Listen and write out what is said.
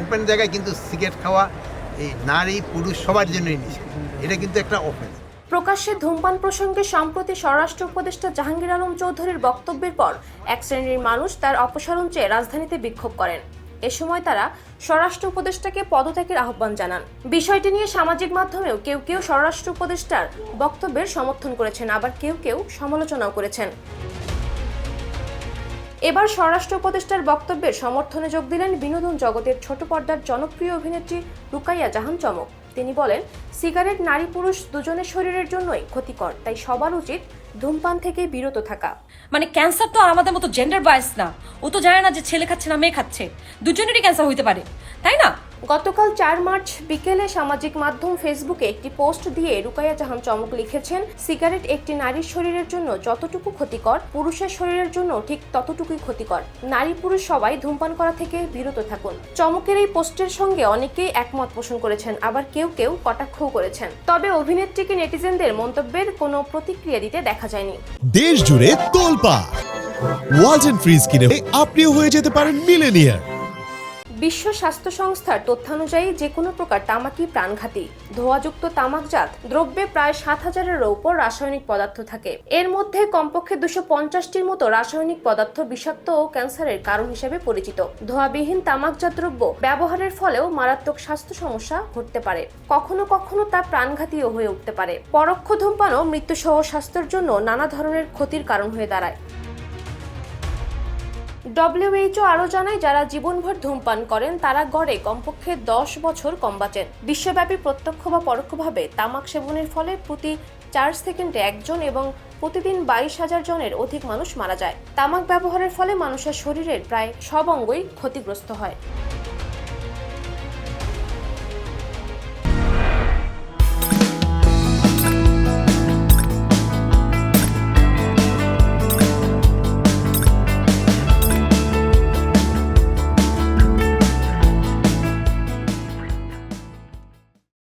Open জায়গায় কিন্তু cigarette খাওয়া এই নারী পুরুষ সবার জন্যই নিষেধ। এটা কিন্তু একটা অফেন্স। প্রকাশ্যে ধূমপান প্রসঙ্গে সম্প্রতি স্বরাষ্ট্র উপদেষ্টা জাহাঙ্গীর আলম চৌধুরীর বক্তব্যের পর এক শ্রেণীর মানুষ তার অপসারণ চেয়ে রাজধানীতে বিক্ষোভ করেন। এ সময় তারা স্বরাষ্ট্র উপদেষ্টাকে পদত্যাগের আহ্বান জানান। বিষয়টি নিয়ে সামাজিক মাধ্যমেও কেউ কেউ স্বরাষ্ট্র উপদেষ্টার বক্তব্যের সমর্থন করেছেন, আবার কেউ কেউ সমালোচনাও করেছেন। এবার স্বরাষ্ট্র উপদেষ্টার বক্তব্যের সমর্থনে যোগ দিলেন বিনোদন জগতের ছোট পর্দার জনপ্রিয় অভিনেত্রী রুকাইয়া জাহান চমক। তিনি বলেন, সিগারেট নারী পুরুষ দুজনের শরীরের জন্যই ক্ষতিকর, তাই সবার উচিত ধূমপান থেকে বিরত থাকা। মানে ক্যান্সার তো আর আমাদের মতো জেন্ডার বায়াস না, ও তো জানে না যে ছেলে খাচ্ছে না মেয়ে খাচ্ছে, দুজনেরই ক্যান্সার হইতে পারে, তাই না? গতকাল 4 মার্চ বিকেলে সামাজিক মাধ্যম ফেসবুকে একটি পোস্ট দিয়ে রুকাইয়া জাহান চমক লিখেছেন, সিগারেট একটি নারীর শরীরের জন্য যতটুকু ক্ষতিকর, পুরুষের শরীরের জন্য ঠিক ততটুকুই ক্ষতিকর। নারী পুরুষ সবাই ধূমপান করা থেকে বিরত থাকুন। চমকের এই পোস্টের সঙ্গে অনেকেই একমত পোষণ করেছেন, আবার কেউ কেউ কটাক্ষও করেছেন। তবে অভিনেত্রীকে নেটিজেনদের মন্তব্যের কোনো প্রতিক্রিয়া দিতে দেখা যায়নি। দেশ জুড়ে তোলপাড় ওয়ালটন ফ্রিজ কিনে আপনিও হয়ে যেতে পারেন মিলেনিয়ার। বিশ্ব স্বাস্থ্য সংস্থার তথ্যানুযায়ী যে কোনো প্রকার তামাকই প্রাণঘাতী। ধোঁয়াযুক্ত তামাকজাত দ্রব্যে প্রায় 7,000-এরও উপর রাসায়নিক পদার্থ থাকে। এর মধ্যে কমপক্ষে 250টির মতো রাসায়নিক পদার্থ বিষাক্ত ও ক্যান্সারের কারণ হিসেবে পরিচিত। ধোঁয়াবিহীন তামাকজাত দ্রব্য ব্যবহারের ফলেও মারাত্মক স্বাস্থ্য সমস্যা ঘটতে পারে, কখনো কখনো তা প্রাণঘাতীও হয়ে উঠতে পারে। পরোক্ষ ধূমপানও মৃত্যুসহ স্বাস্থ্যের জন্য নানা ধরনের ক্ষতির কারণ হয়ে দাঁড়ায়। WHO আরও জানায়, যারা জীবনভর ধূমপান করেন তারা গড়ে কমপক্ষে 10 বছর কম বাঁচেন। বিশ্বব্যাপী প্রত্যক্ষ বা পরোক্ষভাবে তামাক সেবনের ফলে প্রতি 4 সেকেন্ডে একজন এবং প্রতিদিন 22,000 জনের অধিক মানুষ মারা যায়। তামাক ব্যবহারের ফলে মানুষের শরীরের প্রায় সব অঙ্গই ক্ষতিগ্রস্ত হয়।